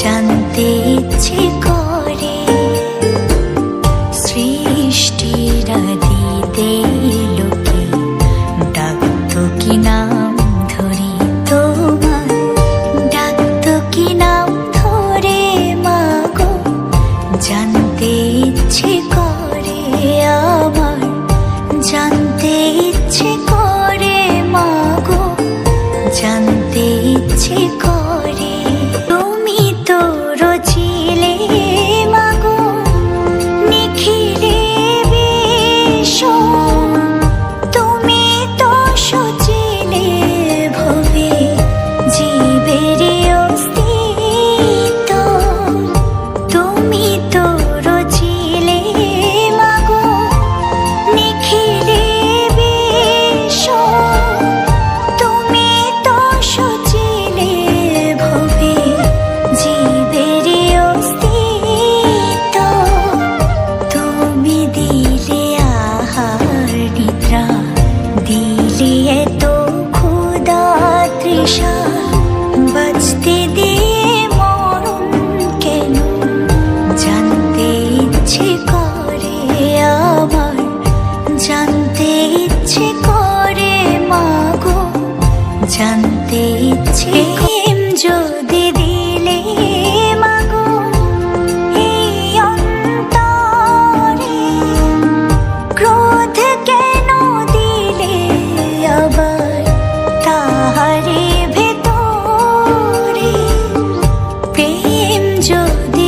জানতে ইচ্ছে করে সৃষ্টিরা দিতে লোকে ডাকতো কি নাম ধরে তোমার, ডাকতো কি নাম ধরে মাগো, জানতে ইচ্ছে করে আমার, জানতে ইচ্ছে করে মাগো, জানতে ইচ্ছে করে। তুমি তো রচিলে মাগো নিখিলে বিশ্ব, তুমি তো সচিলে ভবে জীবের অস্তিত্ব, তুমি তো রচিলে মাগো নিখিলে বিশ্ব, তুমি তো সচিলে ভবে জীবের অস্তিত্ব, তুমি দিলে আহার নিদ্রা, দিলে এত ক্ষুধা তৃষা, বাঁচতে দিয়ে মরণ কেন, জানতে ইচ্ছে করে আমার, জানতে ইচ্ছে করে মাগো, জানতে ইচ্ছে যদি দিলে মাগো এই অন্তরে, ক্রোধ কেন দিলে আবার তাহারে ভেতরে, প্রেম যদি